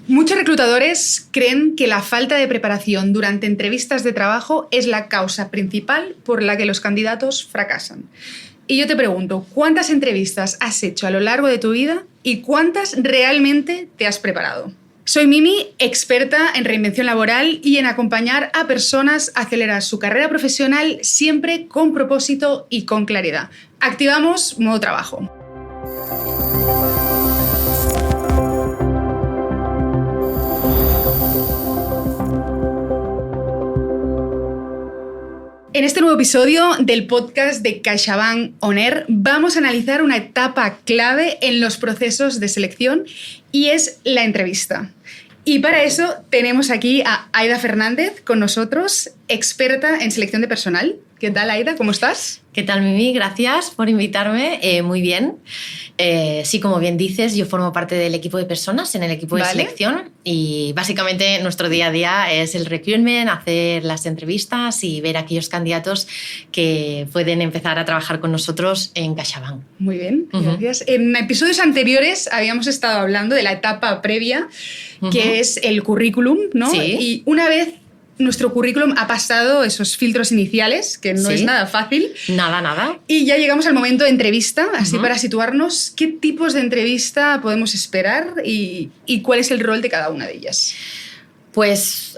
Muchos reclutadores creen que la falta de preparación durante entrevistas de trabajo es la causa principal por la que los candidatos fracasan. Y yo te pregunto, ¿cuántas entrevistas has hecho a lo largo de tu vida y cuántas realmente te has preparado? Soy Mimi, experta en reinvención laboral y en acompañar a personas a acelerar su carrera profesional siempre con propósito y con claridad. Activamos modo trabajo. En este nuevo episodio del podcast de CaixaBank On Air vamos a analizar una etapa clave en los procesos de selección y es la entrevista. Y para eso tenemos aquí a Aida Fernández con nosotros, experta en selección de personal. ¿Qué tal, Aida? ¿Cómo estás? ¿Qué tal, Mimi? Gracias por invitarme. Muy bien. Sí, como bien dices, yo formo parte del equipo de personas en el equipo de selección y básicamente nuestro día a día es el recruitment, hacer las entrevistas y ver a aquellos candidatos que pueden empezar a trabajar con nosotros en CaixaBank. Muy bien, gracias. En episodios anteriores habíamos estado hablando de la etapa previa, que es el currículum, ¿no? Sí. Y una vez nuestro currículum ha pasado esos filtros iniciales, que no es nada fácil. Nada. Y ya llegamos al momento de entrevista, así para situarnos, ¿qué tipos de entrevista podemos esperar y cuál es el rol de cada una de ellas? Pues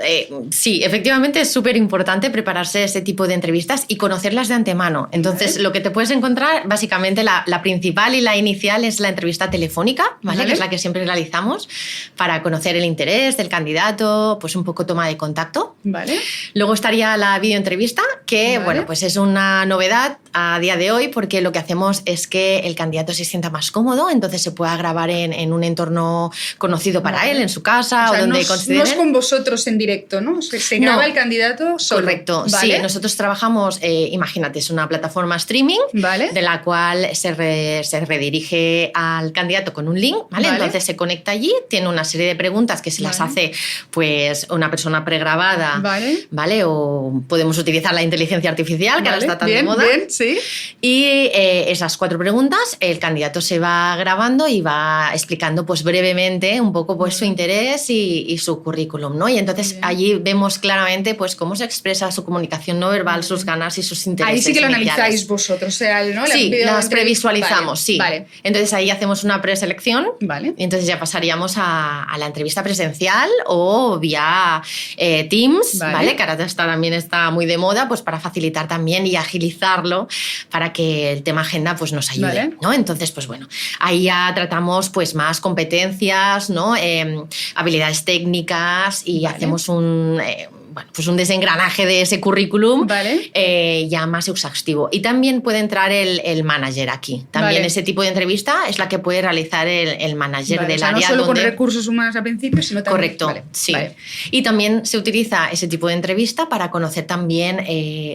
sí, efectivamente es súper importante prepararse ese tipo de entrevistas y conocerlas de antemano. Entonces, lo que te puedes encontrar, básicamente la principal y la inicial es la entrevista telefónica, ¿vale? Que es la que siempre realizamos para conocer el interés del candidato, pues un poco toma de contacto. Vale. Luego estaría la videoentrevista, que bueno, pues es una novedad a día de hoy porque lo que hacemos es que el candidato se sienta más cómodo, entonces se pueda grabar en un entorno conocido para él, en su casa o donde considere. No es con vosotros en directo, ¿no? Se graba el candidato solo. Correcto, sí. Nosotros trabajamos, imagínate, es una plataforma streaming de la cual se redirige al candidato con un link, ¿vale? Entonces se conecta allí, tiene una serie de preguntas que se las hace pues una persona pregrabada, ¿vale? O podemos utilizar la inteligencia artificial, que ahora está tan de moda. Sí. Y esas 4 preguntas, el candidato se va grabando y va explicando pues brevemente un poco pues su interés y su currículum, ¿no? Y entonces allí vemos claramente pues cómo se expresa su comunicación no verbal, sus ganas y sus intereses. Ahí sí que lo iniciales. analizáis vosotros, o sea, ¿no? Sí, las previsualizamos, sí. Vale. Entonces ahí hacemos una preselección y entonces ya pasaríamos a la entrevista presencial o vía Teams, ¿vale? Que ahora también está muy de moda, pues para facilitar también y agilizarlo para que el tema agenda pues nos ayude, ¿no? Entonces, pues bueno, ahí ya tratamos pues más competencias, ¿no? Habilidades técnicas y hacemos un desengranaje de ese currículum ya más exhaustivo. Y también puede entrar el manager aquí. También ese tipo de entrevista es la que puede realizar el manager del área. No solo con recursos humanos al principio, sino también... Correcto, sí. Y también se utiliza ese tipo de entrevista para conocer también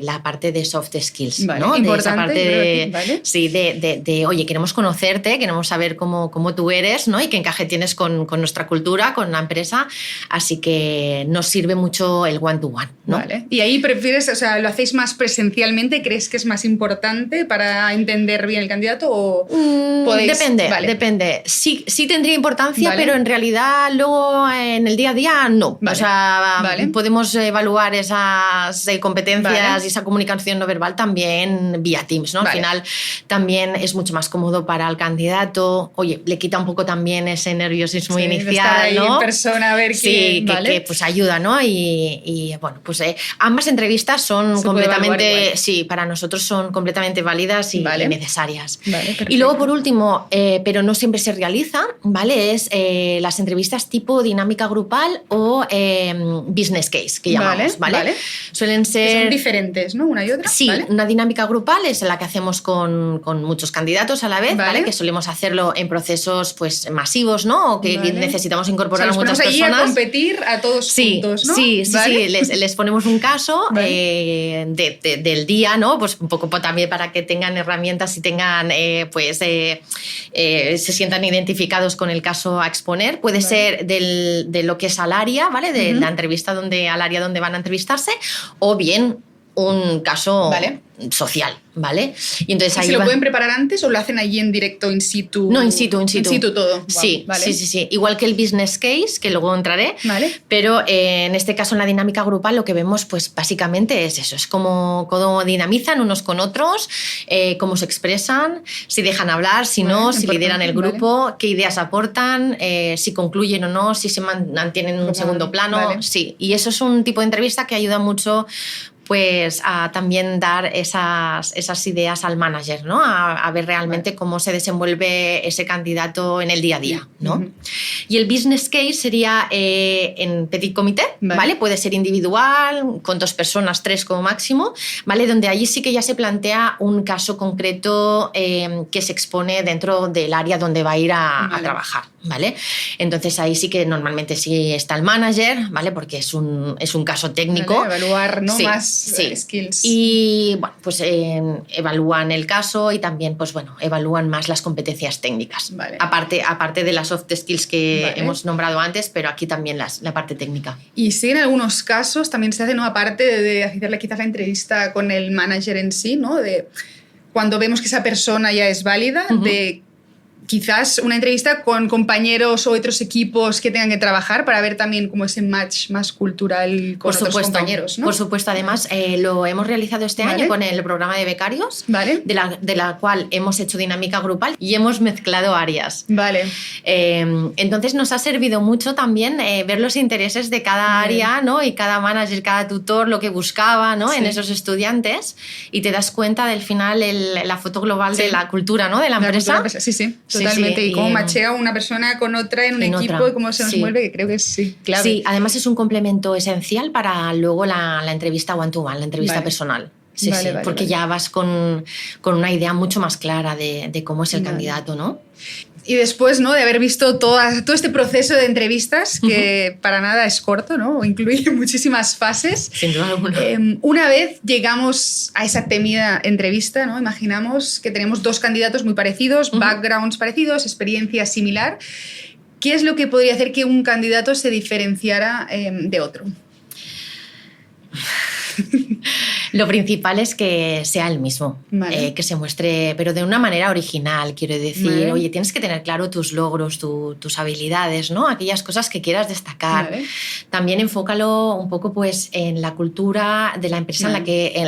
la parte de soft skills, ¿no? Importante. De esa parte de oye, queremos conocerte, queremos saber cómo tú eres, ¿no? Y qué encaje tienes con nuestra cultura, con la empresa. Así que nos sirve mucho el one-to-one, ¿no? Vale. ¿Y ahí prefieres, o sea, lo hacéis más presencialmente? ¿Crees que es más importante para entender bien el candidato o podéis...? Depende. Sí tendría importancia, pero en realidad luego en el día a día no. O sea, podemos evaluar esas competencias y esa comunicación no verbal también vía Teams, ¿no? Al final también es mucho más cómodo para el candidato. Oye, le quita un poco también ese nerviosismo inicial, de estar ahí ¿no? en persona a ver que pues ayuda, ¿no? Y bueno, pues ambas entrevistas son completamente, para nosotros son completamente válidas y necesarias. Y luego, por último, pero no siempre se realiza, ¿vale? Es las entrevistas tipo dinámica grupal o business case, que llamamos, ¿vale? Suelen ser... Que son diferentes, ¿no? Una y otra. Sí, una dinámica grupal es la que hacemos con muchos candidatos a la vez, ¿vale? Que solemos hacerlo en procesos pues masivos, ¿no? O que necesitamos incorporar a muchas personas. Allí a competir a todos juntos, ¿no? Sí. Les ponemos un caso del día, ¿no? Pues un poco también para que tengan herramientas y tengan, se sientan identificados con el caso a exponer. Puede ser de lo que es al área, ¿vale? De la entrevista al área donde van a entrevistarse, o bien un caso social, ¿vale? Y entonces ahí ¿Se lo pueden preparar antes o lo hacen allí en directo, in situ? No, in situ. In situ todo. Wow, sí, vale. sí. Igual que el business case, que luego entraré, vale. Pero en este caso en la dinámica grupal lo que vemos pues básicamente es eso, es cómo dinamizan unos con otros, cómo se expresan, si dejan hablar, si no, si lideran el grupo, qué ideas aportan, si concluyen o no, si se mantienen en un segundo plano, sí. Y eso es un tipo de entrevista que ayuda mucho pues a también dar esas ideas al manager, ¿no? A ver realmente cómo se desenvuelve ese candidato en el día a día, ¿no? Y el business case sería en petit comité, ¿vale? Puede ser individual, con 2 personas, 3 como máximo, ¿vale? Donde allí sí que ya se plantea un caso concreto que se expone dentro del área donde va a ir a trabajar, ¿vale? Entonces ahí sí que normalmente sí está el manager, ¿vale? Porque es un caso técnico. Vale, evaluar, ¿no? Sí. Más skills. Y bueno, pues evalúan el caso y también pues bueno, evalúan más las competencias técnicas. Vale. Aparte de las soft skills que hemos nombrado antes, pero aquí también la parte técnica. Y sí, en algunos casos también se hace, ¿no? Aparte de hacerle quizás la entrevista con el manager en sí, ¿no? De cuando vemos que esa persona ya es válida, de quizás una entrevista con compañeros o otros equipos que tengan que trabajar para ver también cómo ese match más cultural con otros compañeros, ¿no? Por supuesto, además lo hemos realizado este año con el programa de becarios, de la cual hemos hecho dinámica grupal y hemos mezclado áreas. Vale. Entonces nos ha servido mucho también ver los intereses de cada área, ¿no? Y cada manager, cada tutor, lo que buscaba, ¿no? En esos estudiantes, y te das cuenta del final la foto global de la cultura, ¿no? De la empresa. Sí. Totalmente, y cómo machea una persona con otra en un equipo y cómo se nos mueve, que creo que es clave. Sí, además es un complemento esencial para luego la entrevista one-to-one, la entrevista personal. Porque ya vas con una idea mucho más clara de cómo es el candidato, ¿no? Y después, ¿no? De haber visto todo este proceso de entrevistas, que para nada es corto, ¿no? Incluye muchísimas fases. Sin duda alguna. Una vez llegamos a esa temida entrevista, ¿no? Imaginamos que tenemos 2 candidatos muy parecidos, backgrounds parecidos, experiencia similar. ¿Qué es lo que podría hacer que un candidato se diferenciara de otro? Lo principal es que sea el mismo, que se muestre, pero de una manera original, quiero decir. Oye, tienes que tener claro tus logros, tus habilidades, ¿no? Aquellas cosas que quieras destacar. También enfócalo un poco pues, en la cultura de la empresa en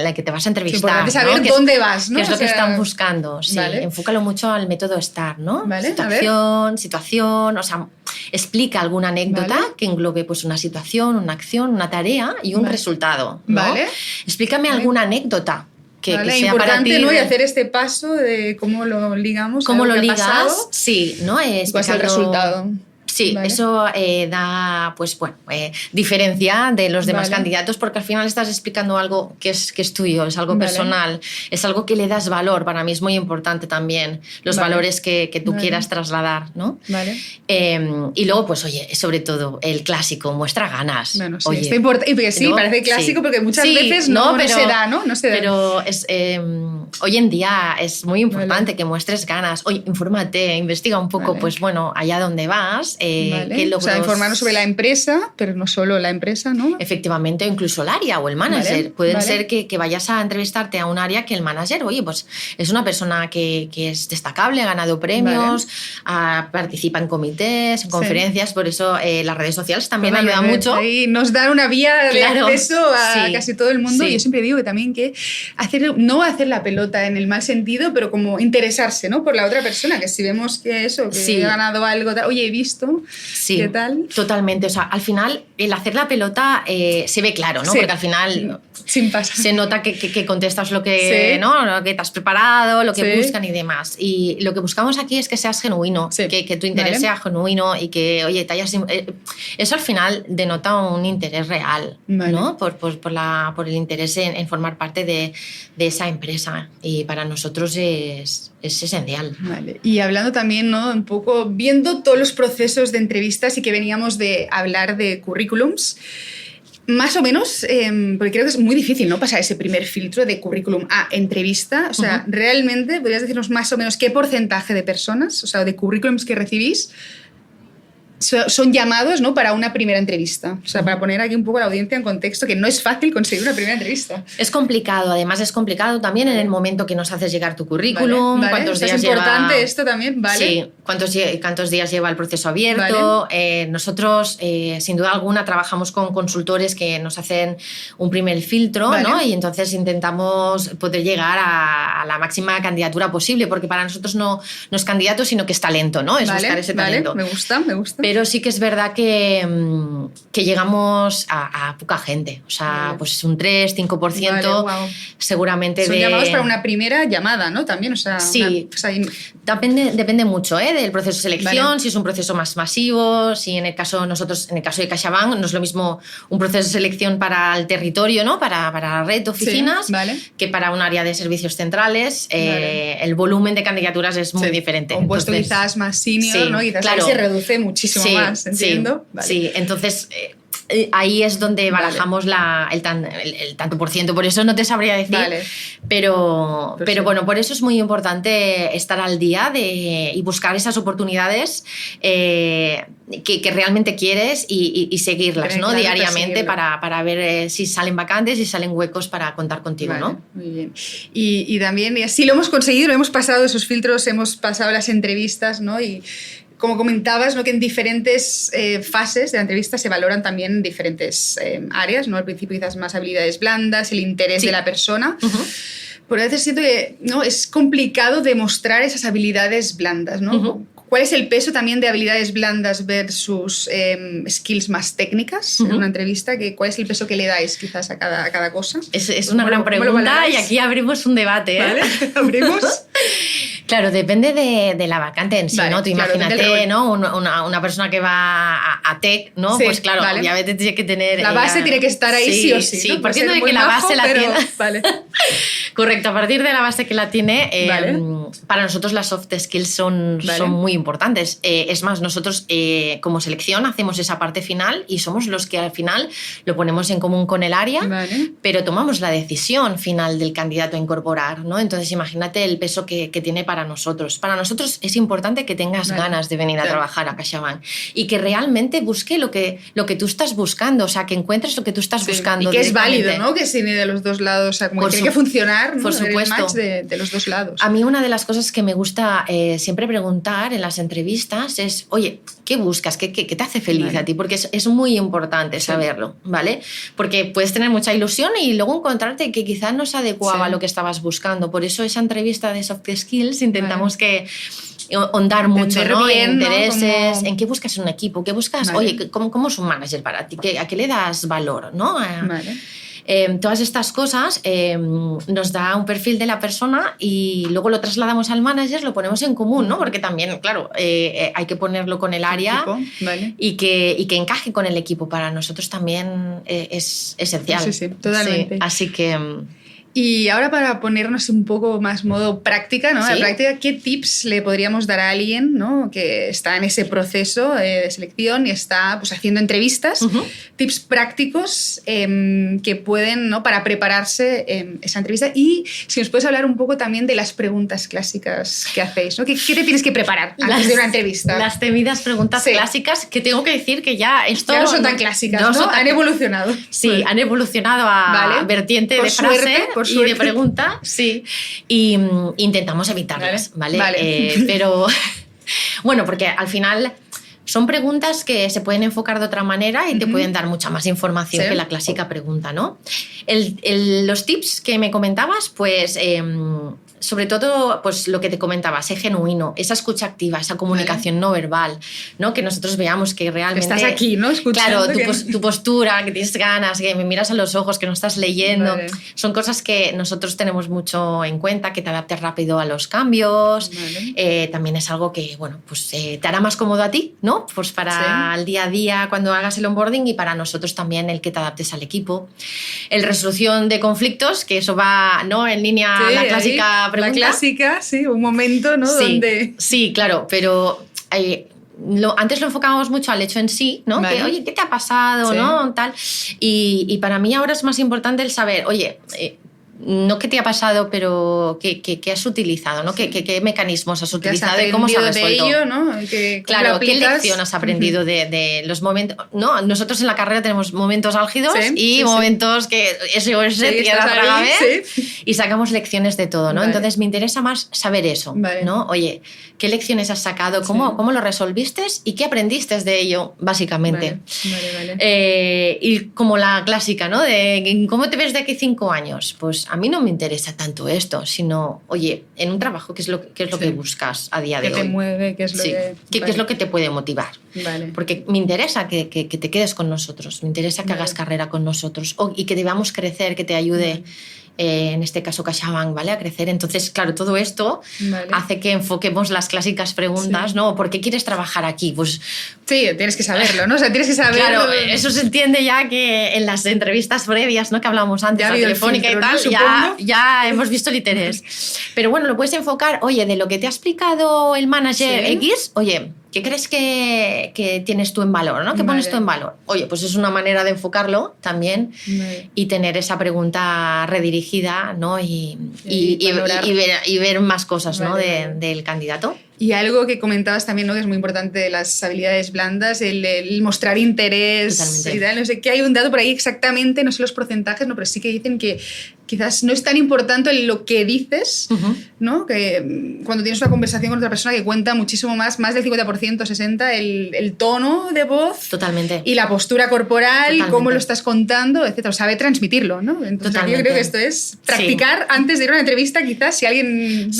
la que te vas a entrevistar. Es importante saber dónde vas, ¿no? ¿Qué es lo que están buscando? Sí, enfócalo mucho al método STAR, ¿no? Situación, o sea, explica alguna anécdota que englobe pues, una situación, una acción, una tarea y un resultado, ¿no? Explícame alguna anécdota que sea importante, para ti. ¿no? Y hacer este paso de cómo lo ligamos. ¿Cómo lo ligas? Sí, ¿no? ¿Cuál es el resultado? Sí, eso da, pues bueno, diferencia de los demás candidatos, porque al final estás explicando algo que es tuyo, es algo personal, es algo que le das valor. Para mí es muy importante también los valores que tú quieras trasladar, ¿no? Y luego, pues oye, sobre todo, el clásico, muestra ganas. Bueno, sí, oye, está importante. Y sí, parece clásico porque muchas veces no se da, ¿no? No se da. Pero hoy en día es muy importante que muestres ganas. Oye, infórmate, investiga un poco, pues bueno, allá donde vas. ¿Qué logros? O sea, informarnos sobre la empresa, pero no solo la empresa, ¿no? Efectivamente, o incluso el área o el manager. Pueden ser que vayas a entrevistarte a un área que el manager, oye, pues es una persona que es destacable, ha ganado premios, participa en comités, en conferencias, por eso las redes sociales también ayudan mucho. Ahí nos dan una vía de acceso a casi todo el mundo. Yo siempre digo que también que no hacer la pelota en el mal sentido, pero como interesarse, ¿no? Por la otra persona, que si vemos que ha ganado algo, oye, he visto. ¿Qué tal? Totalmente. O sea, al final, el hacer la pelota se ve claro, ¿no? Porque al final se nota que contestas lo que, ¿no? Lo que te has preparado, lo que buscan y demás. Y lo que buscamos aquí es que seas genuino, que tu interés sea genuino y que, oye, te hayas... Eso al final denota un interés real, ¿no? Por el interés en formar parte de esa empresa. Y para nosotros es esencial. Y hablando también, ¿no? Un poco viendo todos los procesos de entrevistas y que veníamos de hablar de currículums, más o menos, porque creo que es muy difícil, ¿no? Pasar ese primer filtro de currículum a entrevista. O sea, realmente, ¿podrías decirnos más o menos qué porcentaje de personas, o sea, de currículums que recibís, son llamados, ¿no?, para una primera entrevista. O sea, para poner aquí un poco a la audiencia en contexto, que no es fácil conseguir una primera entrevista. Es complicado, además es complicado también en el momento que nos haces llegar tu currículum, cuántos días es importante esto también, ¿vale? Sí, cuántos días lleva el proceso abierto. Nosotros, sin duda alguna, trabajamos con consultores que nos hacen un primer filtro, ¿no? Y entonces intentamos poder llegar a la máxima candidatura posible, porque para nosotros no es candidato, sino que es talento, ¿no? Es buscar ese talento. Me gusta. Pero sí que es verdad que llegamos a poca gente. O sea, pues un 3-5% seguramente son llamados para una primera llamada, ¿no? También, o sea... Sí, depende mucho del proceso de selección, si es un proceso más masivo, si en el caso de CaixaBank no es lo mismo un proceso de selección para el territorio, ¿no? Para la red de oficinas, que para un área de servicios centrales. El volumen de candidaturas es muy diferente. Un puesto quizás más senior, ¿no? Quizás se reduce muchísimo más, ¿entiendo? Sí, entonces... ahí es donde barajamos el tanto por ciento, por eso no te sabría decir, pero bueno, por eso es muy importante estar al día y buscar esas oportunidades que realmente quieres y seguirlas, ¿no? Diariamente para ver si salen vacantes, si salen huecos para contar contigo, ¿no? Muy bien. Y también, y así lo hemos conseguido, hemos pasado esos filtros, hemos pasado las entrevistas, ¿no? Y como comentabas, ¿no?, que en diferentes fases de la entrevista se valoran también diferentes áreas, ¿no? Al principio quizás más habilidades blandas, el interés de la persona. Pero a veces siento que, ¿no?, es complicado demostrar esas habilidades blandas, ¿no? ¿Cuál es el peso también de habilidades blandas versus skills más técnicas en una entrevista? ¿Cuál es el peso que le dais quizás a cada cosa? Es una gran pregunta y aquí abrimos un debate. ¿Vale? ¿Abrimos? Claro, depende de la vacante en sí, ¿no? Tú imagínate, ¿no? Una persona que va a tech, ¿no? Pues claro, obviamente tiene que tener... La base tiene que estar ahí sí o sí. Sí, partiendo de que la base la tiene... Correcto, a partir de la base que la tiene, para nosotros las soft skills son muy importantes. Es más, nosotros como selección hacemos esa parte final y somos los que al final lo ponemos en común con el área, pero tomamos la decisión final del candidato a incorporar, ¿no? Entonces imagínate el peso que tiene para nosotros. Para nosotros es importante que tengas ganas de venir a trabajar a CaixaBank y que realmente busque lo que tú estás buscando, o sea, que encuentres lo que tú estás buscando. Y que es válido, ¿no? Que si ni de los dos lados, o sea, como tiene que funcionar, ¿no? Por supuesto. El match de los dos lados. A mí una de las cosas que me gusta siempre preguntar en las entrevistas es, oye, ¿qué buscas? ¿Qué te hace feliz a ti? Porque es muy importante saberlo, ¿vale? Porque puedes tener mucha ilusión y luego encontrarte que quizás no se adecuaba a lo que estabas buscando. Por eso esa entrevista de soft skills intentamos que ahondar mucho, ¿no? En intereses, ¿no? ¿En qué buscas en un equipo? ¿Qué buscas? Oye, ¿cómo es un manager para ti? ¿A qué le das valor, no? Todas estas cosas nos da un perfil de la persona y luego lo trasladamos al manager, lo ponemos en común, ¿no? Porque también, claro, hay que ponerlo con el área y que encaje con el equipo. Para nosotros también es esencial. Sí, totalmente. Sí, así que... Y ahora para ponernos un poco más modo práctica, ¿no? La práctica, ¿qué tips le podríamos dar a alguien, ¿no?, que está en ese proceso de selección y está pues haciendo entrevistas? Tips prácticos que pueden, ¿no?, para prepararse esa entrevista. Y si nos puedes hablar un poco también de las preguntas clásicas que hacéis, ¿no? ¿Qué te tienes que preparar antes de una entrevista? Las temidas preguntas clásicas, que tengo que decir que ya esto... Ya no son tan clásicas, ¿no? Han evolucionado. Sí, han evolucionado a vertiente de frase y de pregunta, y intentamos evitarlas, ¿vale? Pero bueno, porque al final son preguntas que se pueden enfocar de otra manera y te pueden dar mucha más información que la clásica pregunta, ¿no? Los tips que me comentabas, pues... sobre todo, pues lo que te comentaba, sé genuino, esa escucha activa, esa comunicación no verbal, ¿no? Que nosotros veamos que realmente... Estás aquí, ¿no? Escuchando. Claro, tu postura, que tienes ganas, que me miras a los ojos, que no estás leyendo. Son cosas que nosotros tenemos mucho en cuenta, que te adaptes rápido a los cambios. También es algo que, bueno, pues te hará más cómodo a ti, ¿no? Pues para el día a día cuando hagas el onboarding y para nosotros también el que te adaptes al equipo. El resolución de conflictos, que eso va, ¿no?, en línea a la clásica pregunta. La clásica, un momento, ¿no? Donde... Sí, claro, pero antes lo enfocábamos mucho al hecho en sí, ¿no? Que, oye, ¿qué te ha pasado? ¿No? Tal. Y para mí ahora es más importante el saber, oye, no qué te ha pasado, pero qué has utilizado, ¿no? Sí. ¿Qué mecanismos has utilizado y cómo se ha resuelto? De ello, ¿no? Claro, ¿qué lección has aprendido de los momentos? ¿No? Nosotros en la carrera tenemos momentos álgidos y momentos que SOS, tierra trágame, y sacamos lecciones de todo, ¿no? Vale. Entonces me interesa más saber eso, ¿no? Oye, ¿qué lecciones has sacado? ¿Cómo lo resolviste? ¿Y qué aprendiste de ello, básicamente? Vale. Y como la clásica, ¿no? De ¿cómo te ves de aquí 5 años? Pues a mí no me interesa tanto esto, sino, oye, en un trabajo, ¿qué es lo que buscas a día de hoy? ¿Qué te mueve? ¿Qué es lo que...? ¿Qué es lo que te puede motivar? Vale. Porque me interesa que te quedes con nosotros, me interesa que hagas carrera con nosotros y que te veamos crecer, que te ayude... en este caso CaixaBank, ¿vale? A crecer. Entonces, claro, todo esto hace que enfoquemos las clásicas preguntas, ¿no? ¿Por qué quieres trabajar aquí? Pues sí, tienes que saberlo, ¿no? O sea, tienes que saberlo. Claro, eso se entiende ya que en las entrevistas previas, ¿no? Que hablábamos antes, la telefónica y tal, ya hemos visto el interés. Pero bueno, lo puedes enfocar, oye, de lo que te ha explicado el manager X, oye, ¿qué crees que tienes tú en valor, ¿no? ¿Qué pones tú en valor? Oye, pues es una manera de enfocarlo también y tener esa pregunta redirigida, ¿no? Y ver más cosas, ¿no? Del candidato. Y algo que comentabas también, ¿no? Que es muy importante de las habilidades blandas, el mostrar interés. Totalmente. Y tal. No sé, que hay un dato por ahí exactamente, no sé los porcentajes, ¿no? Pero sí que dicen que quizás no es tan importante lo que dices, ¿no? Que cuando tienes una conversación con otra persona que cuenta muchísimo más del 50%, 60%, el tono de voz. Totalmente. Y la postura corporal, cómo lo estás contando, etc. Sabe transmitirlo, ¿no? Entonces yo creo que esto es practicar antes de ir a una entrevista, quizás si alguien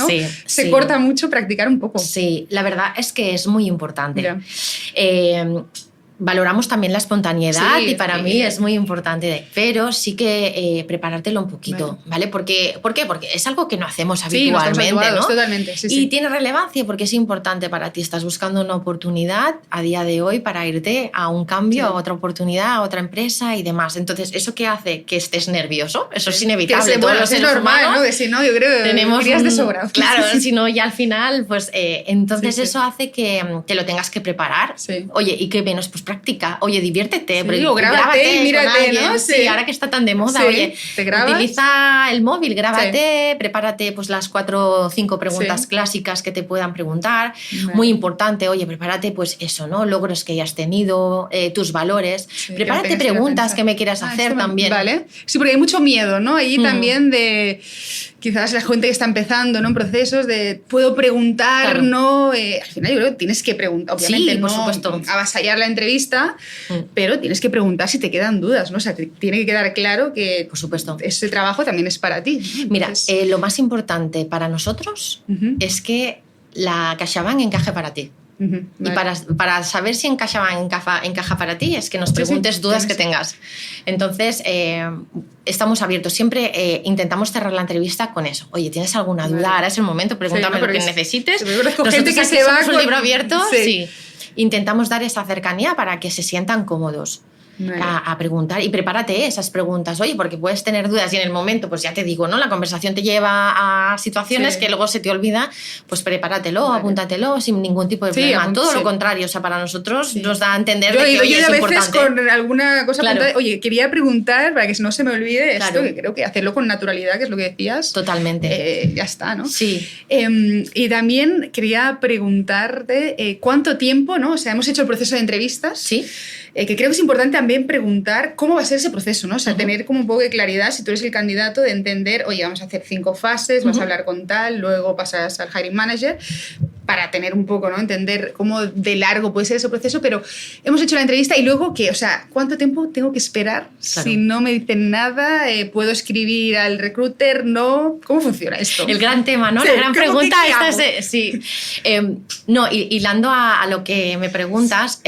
se corta mucho, practicar un poco. Sí, la verdad es que es muy importante. Valoramos también la espontaneidad y para mí es muy importante, pero sí que preparártelo un poquito, ¿vale? ¿Por qué? Porque es algo que no hacemos habitualmente, ¿no? Totalmente, y tiene relevancia porque es importante para ti. Estás buscando una oportunidad a día de hoy para irte a un cambio, a otra oportunidad, a otra empresa y demás. Entonces, ¿eso qué hace? Que estés nervioso. Eso es inevitable. Es normal, ¿no? Que si no, yo creo que tenemos irías de sobra. Claro, si no, ya al final, pues entonces eso hace que lo tengas que preparar. Oye, ¿y qué menos? Pues practica, oye, diviértete, grábate, mírate, ¿no? Sí, ahora que está tan de moda, oye, ¿te grabas? Utiliza el móvil, grábate, prepárate pues las 4 o 5 preguntas clásicas que te puedan preguntar. Muy importante, oye, prepárate pues eso, ¿no? Logros que hayas tenido, tus valores. Prepárate preguntas que me quieras hacer también. Vale. Sí, porque hay mucho miedo, ¿no? Allí también de... Quizás la gente que está empezando, ¿no? En procesos de puedo preguntar, ¿no? Al final yo creo que tienes que preguntar, obviamente por no supuesto. Avasallar la entrevista, pero tienes que preguntar si te quedan dudas, ¿no? O sea, tiene que quedar claro que por supuesto. ese trabajo también es para ti. Entonces... Mira, lo más importante para nosotros es que la CaixaBank encaje para ti. Y para saber si CaixaBank encaja para ti es que nos preguntes dudas que tengas. Entonces, estamos abiertos. Siempre intentamos cerrar la entrevista con eso. Oye, ¿tienes alguna duda? Ahora es el momento, pregúntame lo que necesites. Nosotros gente que se va con un libro abierto. Sí. Intentamos dar esa cercanía para que se sientan cómodos. A preguntar y prepárate esas preguntas, oye, porque puedes tener dudas y en el momento, pues ya te digo, ¿no? La conversación te lleva a situaciones que luego se te olvida, pues prepáratelo, apúntatelo sin ningún tipo de problema. Todo lo contrario, o sea, para nosotros nos da a entender que oye, es importante. Yo a veces con alguna cosa apuntada, oye, quería preguntar para que no se me olvide esto, que creo que hacerlo con naturalidad, que es lo que decías. Totalmente. Ya está, ¿no? Sí. Y también quería preguntarte cuánto tiempo, ¿no? O sea, hemos hecho el proceso de entrevistas. Sí. Que creo que es importante también preguntar cómo va a ser ese proceso, ¿no? O sea, tener como un poco de claridad si tú eres el candidato de entender, oye, vamos a hacer 5 fases, vas a hablar con tal, luego pasas al hiring manager, para tener un poco, ¿no? Entender cómo de largo puede ser ese proceso, pero hemos hecho la entrevista y luego, ¿qué? O sea, ¿cuánto tiempo tengo que esperar? Si no me dicen nada, ¿puedo escribir al recruiter? ¿No? ¿Cómo funciona esto? El gran tema, ¿no? La gran pregunta sí. No, hilando a lo que me preguntas,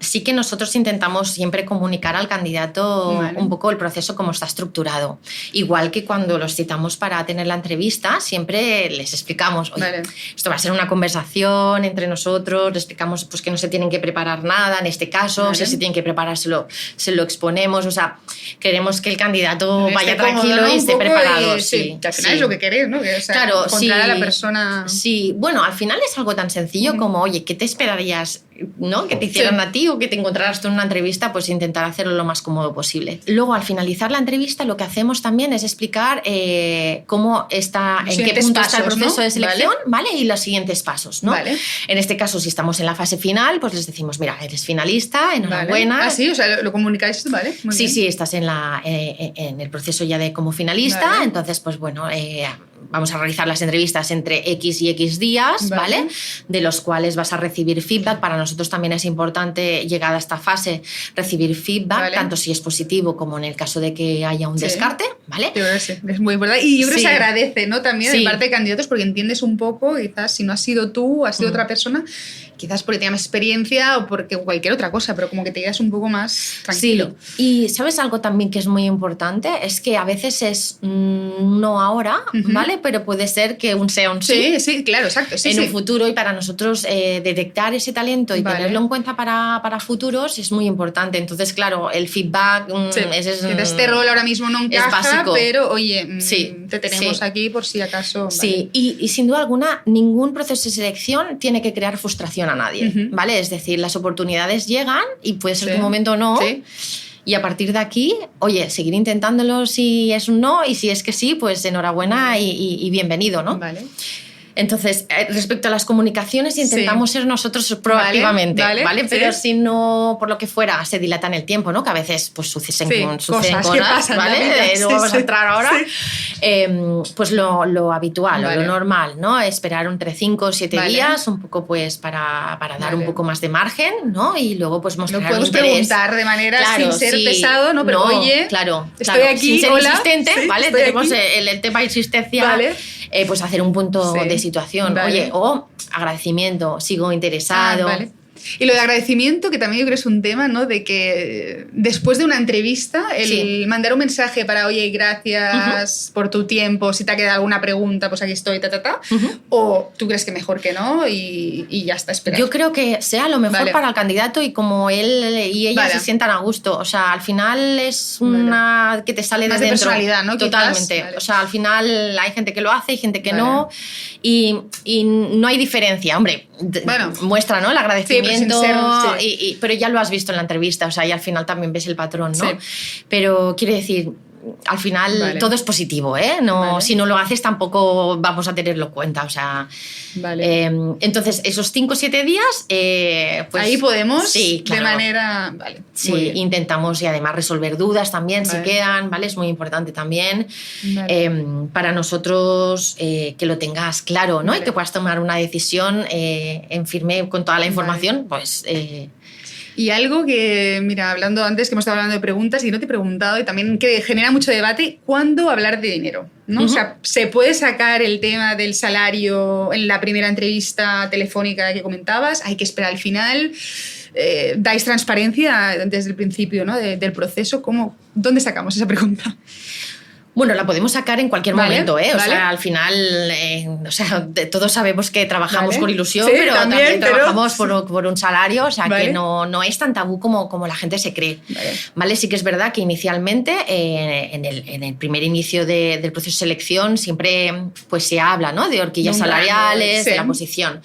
sí que nosotros intentamos siempre comunicar al candidato un poco el proceso como está estructurado. Igual que cuando los citamos para tener la entrevista, siempre les explicamos, oye, esto va a ser una conversación entre nosotros, les explicamos pues, que no se tienen que preparar nada en este caso, si se tienen que preparar se lo exponemos, o sea, queremos que el candidato vaya tranquilo y esté preparado. Sí, que al final es lo que querés, ¿no? Que, o sea, claro, encontrar a la persona... Sí, bueno, al final es algo tan sencillo como, oye, ¿qué te esperarías ¿no? Que te hicieran a ti o que te encontraras tú en una entrevista, pues intentar hacerlo lo más cómodo posible. Luego, al finalizar la entrevista, lo que hacemos también es explicar cómo está, en qué punto está el proceso, ¿no?, de selección, ¿vale? Y los siguientes pasos, ¿no? Vale. En este caso, si estamos en la fase final, pues les decimos, mira, eres finalista, enhorabuena. Vale. Ah, sí, o sea, lo comunicáis, ¿vale? Muy bien. Sí, estás en el proceso ya de como finalista, vale. Entonces, pues bueno, vamos a realizar las entrevistas entre X y X días, ¿vale? De los cuales vas a recibir feedback. Para nosotros también es importante, llegada a esta fase, recibir feedback, tanto si es positivo como en el caso de que haya un descarte, ¿vale? Yo creo que sí, es muy importante. Y yo creo que se agradece, ¿no? También de parte de candidatos, porque entiendes un poco, quizás si no has sido tú, has sido otra persona, quizás porque tengas más experiencia o porque cualquier otra cosa, pero como que te quedas un poco más tranquilo. Sí. Y ¿sabes algo también que es muy importante? Es que a veces es no ahora, ¿vale? Pero puede ser que un sea un sí. Sí, claro, exacto. Sí, en un futuro, y para nosotros detectar ese talento y tenerlo en cuenta para futuros es muy importante. Entonces, claro, el feedback es este rol ahora mismo no encaja, es básico. Pero oye, te tenemos aquí por si acaso. Sí, y sin duda alguna, ningún proceso de selección tiene que crear frustración a nadie, ¿vale? Es decir, las oportunidades llegan y puede ser tu momento o no. Sí. Y a partir de aquí, oye, seguir intentándolo si es un no, y si es que sí, pues enhorabuena y bienvenido, ¿no? Vale. Entonces, respecto a las comunicaciones, intentamos ser nosotros proactivamente, ¿vale? Pero si no, por lo que fuera, se dilata en el tiempo, ¿no? Que a veces pues, suceden cosas pasan, ¿vale? No vamos a entrar ahora. Pues lo habitual, o lo normal, ¿no? Esperar entre 5 o 7 días, un poco pues para dar un poco más de margen, ¿no? Y luego pues mostrar podemos preguntar de manera sin ser pesado, ¿no? Pero oye, estoy aquí, sin ser hola, insistente, ¿vale? Tenemos el tema insistencia, pues hacer un punto de situación, oye, o agradecimiento, sigo interesado. Y lo de agradecimiento, que también yo creo que es un tema, ¿no? De que después de una entrevista, el mandar un mensaje para, oye, gracias por tu tiempo, si te ha quedado alguna pregunta, pues aquí estoy, o tú crees que mejor que no y ya está, esperando. Yo creo que sea lo mejor para el candidato y como él y ella se sientan a gusto. O sea, al final es una que te sale más de dentro. Personalidad, ¿no? Totalmente. O sea, al final hay gente que lo hace y gente que no, y no hay diferencia. Hombre, muestra, ¿no? El agradecimiento. Pero ya lo has visto en la entrevista, o sea, y al final también ves el patrón, ¿no? Pero quiere decir, al final todo es positivo, ¿eh? Si no lo haces tampoco vamos a tenerlo en cuenta, o sea... entonces, esos 5 o 7 días... pues, ahí podemos, de manera... intentamos, y además resolver dudas también, si quedan, ¿vale? Es muy importante también para nosotros que lo tengas claro, ¿no? Y que puedas tomar una decisión en firme con toda la información, pues... Y algo que, mira, hablando antes, que hemos estado hablando de preguntas y no te he preguntado, y también que genera mucho debate, ¿cuándo hablar de dinero? ¿No? O sea, ¿se puede sacar el tema del salario en la primera entrevista telefónica que comentabas? ¿Hay que esperar al final? ¿Dais transparencia desde el principio, ¿no? del proceso? ¿Dónde sacamos esa pregunta? Bueno, la podemos sacar en cualquier momento, ¿eh? O sea, al final, todos sabemos que trabajamos con ilusión, pero también trabajamos por un salario, o sea, que no es tan tabú como la gente se cree. ¿Vale? Sí que es verdad que inicialmente, en el primer inicio del proceso de selección, siempre pues, se habla, ¿no? De horquillas salariales, de la posición,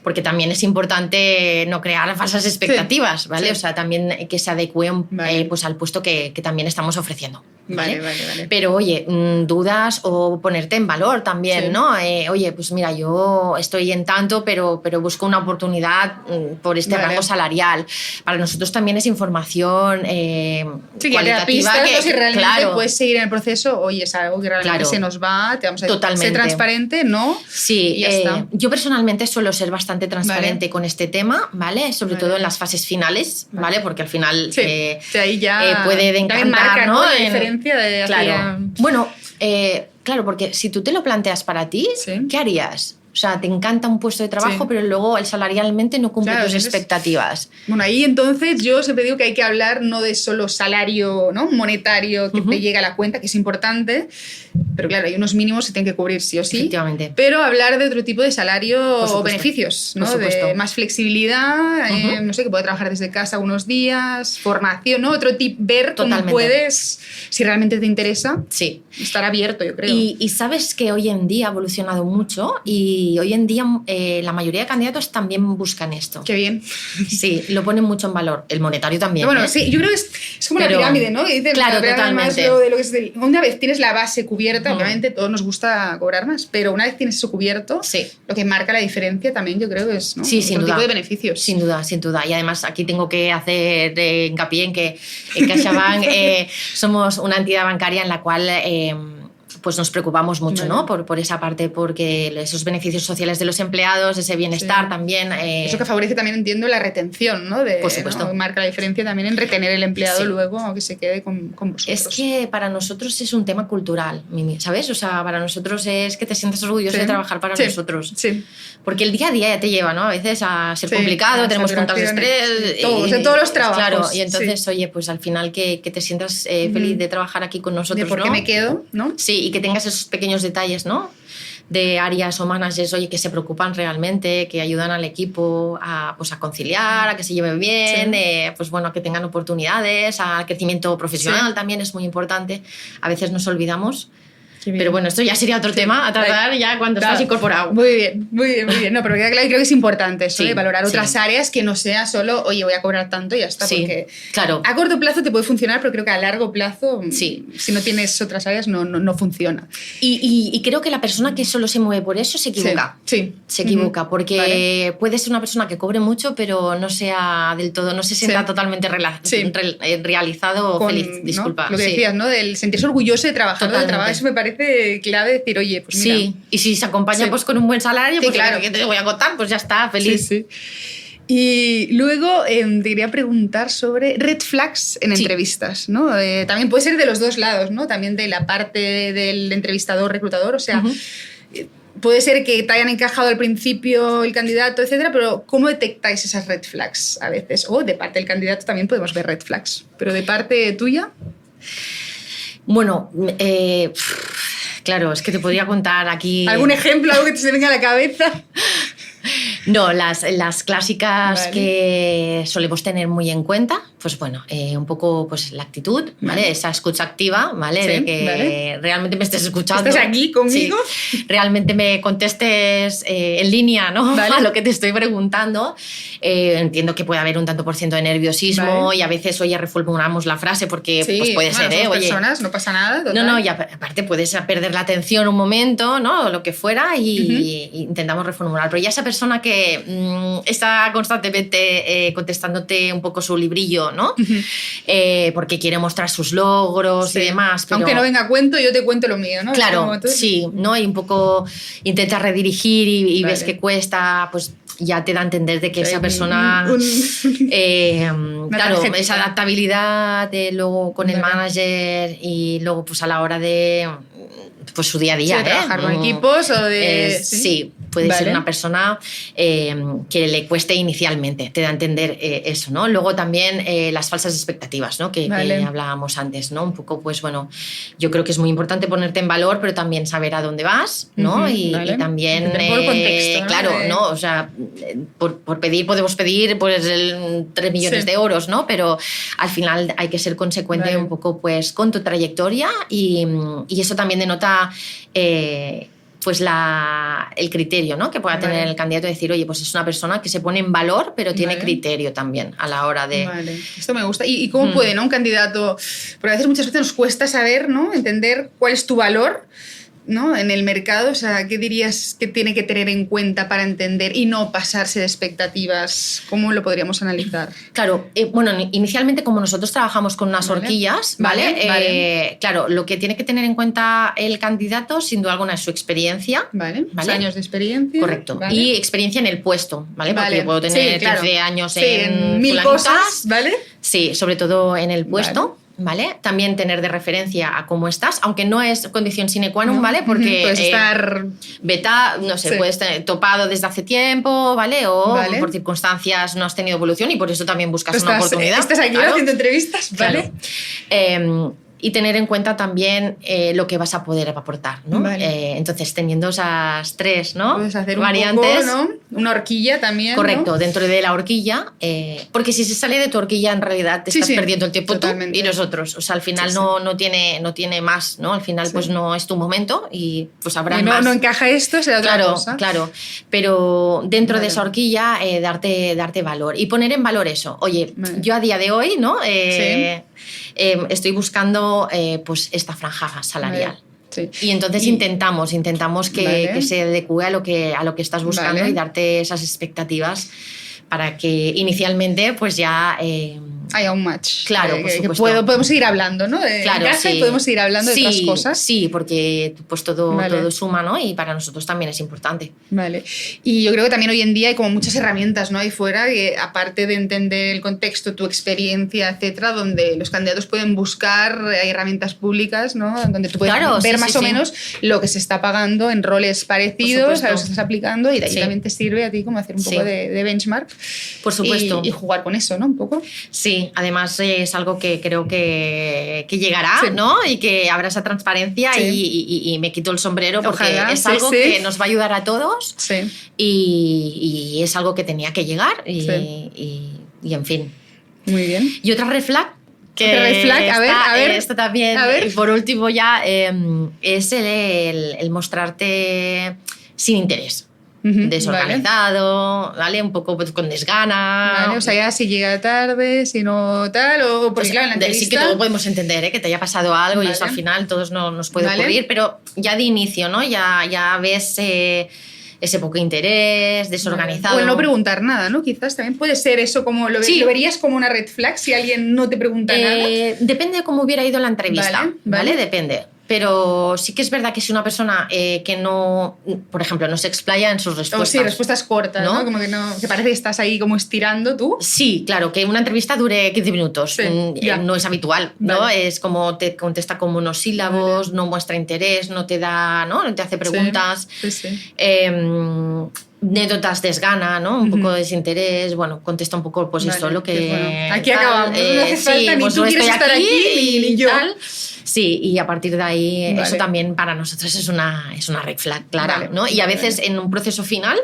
porque también es importante no crear falsas expectativas, ¿vale? O sea, también que se adecúen pues, al puesto que también estamos ofreciendo. ¿Vale? Pero oye, dudas o ponerte en valor también, ¿no? Oye, pues mira, yo estoy en tanto, pero busco una oportunidad por este rango salarial. Para nosotros también es información cualitativa. Pistas, que si realmente puedes seguir en el proceso, oye, es algo que realmente se nos va, te vamos a ser transparente, ¿no? Sí, y ya está. Yo personalmente suelo ser bastante transparente con este tema, ¿vale? Sobre todo en las fases finales, ¿vale? Porque al final ahí ya puede encantar, ¿no? La diferencia de Bueno, claro, porque si tú te lo planteas para ti, ¿qué harías? O sea, te encanta un puesto de trabajo, pero luego el salarialmente no cumple tus expectativas. Bueno, ahí entonces yo siempre digo que hay que hablar no de solo salario, ¿no? Monetario que te llega a la cuenta, que es importante, pero claro, hay unos mínimos que tienen que cubrir sí o sí. Efectivamente. Pero hablar de otro tipo de salario o beneficios, ¿no? De más flexibilidad, no sé, que puede trabajar desde casa unos días, formación, ¿no? Otro tip, ver cómo puedes, si realmente te interesa, estar abierto, yo creo. Y sabes que hoy en día ha evolucionado mucho y hoy en día la mayoría de candidatos también buscan esto. Qué bien. Sí, lo ponen mucho en valor. El monetario también. Bueno, sí, yo creo que es como la pirámide, ¿no? Claro, totalmente. De lo que es una vez tienes la base cubierta, obviamente todos nos gusta cobrar más, pero una vez tienes eso cubierto, lo que marca la diferencia también yo creo que es, ¿no? Sí, sin otro duda. tipo de beneficios. Sin duda, sin duda. Y además aquí tengo que hacer hincapié en que en CaixaBank somos una entidad bancaria en la cual pues nos preocupamos mucho, ¿no? Por esa parte, porque esos beneficios sociales de los empleados, ese bienestar también... Eso que favorece también, entiendo, la retención, ¿no? Por supuesto. ¿no? Marca la diferencia también en retener el empleado luego, aunque se quede con vosotros. Es que para nosotros es un tema cultural, Mimi, ¿sabes? O sea, para nosotros es que te sientas orgulloso de trabajar para nosotros. Sí. Porque el día a día ya te lleva, ¿no? A veces a ser complicado, tenemos contados de estrés... todos los trabajos. Claro, y entonces, oye, pues al final que te sientas feliz de trabajar aquí con nosotros, de por qué me quedo, ¿no? Sí, y que tengas esos pequeños detalles, ¿no? De áreas o managers, oye, que se preocupan realmente, que ayudan al equipo a conciliar, a que se lleven bien, pues bueno, a que tengan oportunidades, al crecimiento profesional también es muy importante. A veces nos olvidamos. Pero bueno, esto ya sería otro tema a tratar ya cuando estás incorporado. Muy bien, muy bien, muy bien. No, pero creo que es importante eso, valorar otras áreas que no sea solo, oye, voy a cobrar tanto y ya está. Porque a corto plazo te puede funcionar, pero creo que a largo plazo, si no tienes otras áreas, no funciona. Y creo que la persona que solo se mueve por eso se equivoca. Se equivoca, porque puede ser una persona que cobre mucho, pero no sea del todo, no se sienta totalmente realizado o feliz. Disculpa. ¿no? Lo que decías, ¿no? Del sentirse orgulloso de trabajar, de trabajo, eso me parece clave decir, oye, pues mira. Sí, y si se acompaña pues con un buen salario, pues claro, que te voy a contar, pues ya está, feliz. Sí. Y luego te quería preguntar sobre red flags en entrevistas, ¿no? También puede ser de los dos lados, ¿no? También de la parte del entrevistador, reclutador, o sea... Puede ser que te hayan encajado al principio el candidato, etcétera, pero ¿cómo detectáis esas red flags a veces? O de parte del candidato también podemos ver red flags, pero de parte tuya... Bueno, claro, es que te podría contar aquí... ¿Algún ejemplo, algo que te se venga a la cabeza? No, las clásicas que solemos tener muy en cuenta, pues bueno, un poco pues la actitud, ¿vale? Esa escucha activa, ¿vale? De que realmente me estés escuchando. ¿Estás aquí conmigo? Sí. Realmente me contestes en línea, ¿no? A lo que te estoy preguntando. Entiendo que puede haber un tanto por ciento de nerviosismo y a veces, oye, reformulamos la frase porque pues puede ser, somos oye... personas, no pasa nada. Total. No, y aparte puedes perder la atención un momento, ¿no? O lo que fuera y intentamos reformular. Pero ya esa persona que está constantemente contestándote un poco su librillo, ¿no? Porque quiere mostrar sus logros y demás. Pero... Aunque no venga a cuento, yo te cuento lo mío, ¿no? Claro, sí, ¿no? Y un poco intenta redirigir y ves que cuesta, pues ya te da a entender de que esa persona... claro, esa adaptabilidad luego con el manager y luego pues a la hora de... pues su día a día, trabajar con equipos o de... sí, puede ser una persona que le cueste inicialmente, te da a entender eso, ¿no? Luego también las falsas expectativas, ¿no? Que hablábamos antes, ¿no? Un poco, pues bueno, yo creo que es muy importante ponerte en valor, pero también saber a dónde vas, ¿no? Y también... por el contexto, ¿no? Claro, ¿no? O sea, por pedir, podemos pedir pues 3 millones de euros, ¿no? Pero al final hay que ser consecuente un poco pues con tu trayectoria y eso también denota... pues el criterio, ¿no? Que pueda tener el candidato, decir, oye, pues es una persona que se pone en valor, pero tiene criterio también a la hora de... Esto me gusta. ¿Y cómo puede, ¿no? Un candidato... Porque a veces muchas veces nos cuesta saber, ¿no? Entender cuál es tu valor, ¿no? En el mercado, o sea, ¿qué dirías que tiene que tener en cuenta para entender y no pasarse de expectativas? ¿Cómo lo podríamos analizar? Claro, bueno, inicialmente como nosotros trabajamos con unas horquillas, ¿vale? Claro, lo que tiene que tener en cuenta el candidato, sin duda alguna, es su experiencia. ¿Vale? Años de experiencia. Correcto. Y experiencia en el puesto, ¿vale? Porque yo puedo tener 15 años en 1000 cosas, ¿vale? Sí, sobre todo en el puesto. ¿Vale? También tener de referencia a cómo estás, aunque no es condición sine qua non, ¿vale? Porque puedes estar beta, no sé, puedes estar topado desde hace tiempo, ¿vale? O por circunstancias no has tenido evolución y por eso también buscas una oportunidad. Estás aquí haciendo entrevistas, ¿vale? Claro. y tener en cuenta también lo que vas a poder aportar, ¿no? Vale. Entonces, teniendo esas 3, ¿no? Puedes hacer variantes, un poco, ¿no? Una horquilla también, correcto, ¿no? dentro de la horquilla, porque si se sale de tu horquilla, en realidad te estás perdiendo el tiempo totalmente. tú y nosotros. O sea, al final no tiene más, ¿no? Al final, pues no es tu momento y pues habrá más. No encaja esto, será otra cosa. Claro. Pero dentro de esa horquilla, darte valor y poner en valor eso. Oye, yo a día de hoy, ¿no? Estoy buscando pues esta franja salarial. Sí. Y entonces intentamos que se adecue a lo que estás buscando y darte esas expectativas para que inicialmente pues ya haya un match. Claro, por supuesto. Podemos seguir hablando, ¿no? Claro, y podemos seguir hablando de otras cosas. Sí, porque pues todo suma, ¿no? Y para nosotros también es importante. Vale. Y yo creo que también hoy en día hay como muchas herramientas, ¿no? Ahí fuera, que aparte de entender el contexto, tu experiencia, etcétera, donde los candidatos pueden buscar, hay herramientas públicas, ¿no? Donde tú puedes ver más o menos lo que se está pagando en roles parecidos a los que estás aplicando, y de ahí también te sirve a ti como hacer un poco de benchmark. Por supuesto. Y jugar con eso, ¿no? Un poco. Sí, además es algo que creo que llegará, ¿no? Y que habrá esa transparencia y me quito el sombrero porque es algo que nos va a ayudar a todos y es algo que tenía que llegar y en fin. Muy bien. Y otra red flag a ver. Esto también, y por último ya, es el mostrarte sin interés. Desorganizado, ¿vale? Un poco pues, con desgana. Vale, o sea, ya si llega tarde, si no tal, o porque pues, claro, en la entrevista... Sí que todo podemos entender, que te haya pasado algo y eso al final todos nos puede ocurrir, pero ya de inicio, ¿no? Ya ves ese poco interés, desorganizado. O el no preguntar nada, ¿no? Quizás también puede ser eso, como lo verías como una red flag si alguien no te pregunta nada. Depende de cómo hubiera ido la entrevista, ¿vale? Depende. Pero sí que es verdad que si una persona que no, por ejemplo, no se explaya en sus respuestas. Sí, respuestas cortas, ¿no? Como que parece que estás ahí como estirando tú. Sí, claro, que una entrevista dure 15 minutos. No es habitual, ¿no? Es como te contesta con monosílabos, no muestra interés, no te hace preguntas. Anécdotas desgana, ¿no? Un poco de desinterés, contesta un poco pues esto, lo que... Aquí acabamos, no hace falta ni tú quieres estar aquí ni yo. Tal. Sí, y a partir de ahí eso también para nosotros es una red flag clara, ¿no? Y a veces en un proceso final,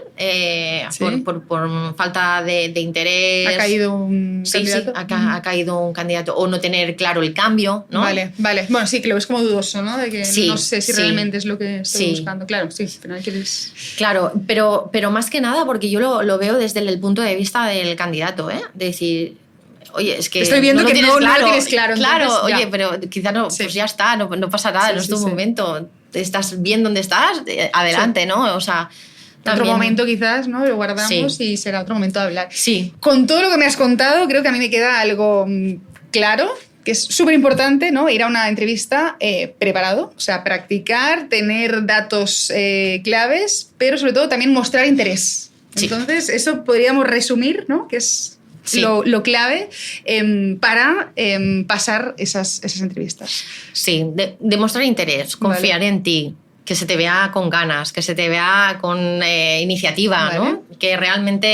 por falta de interés... ¿Ha caído un candidato? Ha caído un candidato, o no tener claro el cambio, ¿no? Vale. Bueno, sí, que lo ves como dudoso, ¿no? De que no sé si realmente es lo que estoy buscando. Claro, sí, al final quieres... Claro, pero más que nada porque yo lo veo desde el punto de vista del candidato, ¿eh? De decir... Oye, es que estoy viendo no que no lo tienes claro. Claro, entonces, oye, pero quizá no, pues ya está, no pasa nada, no es tu momento. Estás bien donde estás, adelante, ¿no? O sea, otro momento quizás, ¿no? Lo guardamos y será otro momento de hablar. Sí. Con todo lo que me has contado, creo que a mí me queda algo claro, que es súper importante, ¿no? Ir a una entrevista preparado, o sea, practicar, tener datos claves, pero sobre todo también mostrar interés. Entonces, eso podríamos resumir, ¿no? Que es... Lo clave para pasar esas entrevistas. Sí, demostrar interés, confiar en ti, que se te vea con ganas, que se te vea con iniciativa, ¿no? Que realmente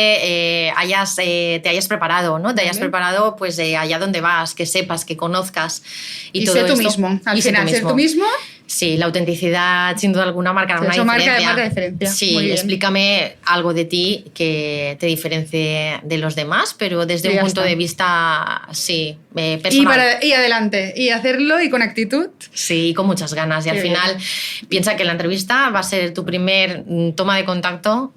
te hayas preparado, ¿no? Te hayas preparado pues allá donde vas, que sepas, que conozcas. Y todo ser tú esto. mismo. Al final, ser tú mismo. Sí, la autenticidad sin duda alguna marca una diferencia. Marca diferencia. Sí, explícame algo de ti que te diferencie de los demás, pero desde un punto de vista, personal. Y adelante, y hacerlo y con actitud. Sí, y con muchas ganas. Y al final piensa que la entrevista va a ser tu primer toma de contacto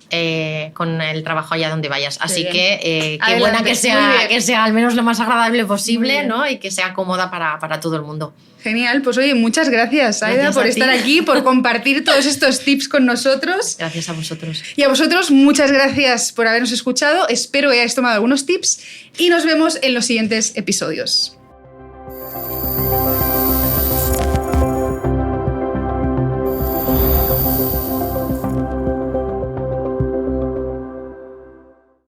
con el trabajo allá donde vayas. Así que qué buena que sea al menos lo más agradable posible, ¿no? Y que sea cómoda para todo el mundo. Genial, pues oye, muchas gracias, Aida, por estar aquí, por compartir todos estos tips con nosotros. Gracias a vosotros. Y a vosotros, muchas gracias por habernos escuchado. Espero que hayáis tomado algunos tips y nos vemos en los siguientes episodios.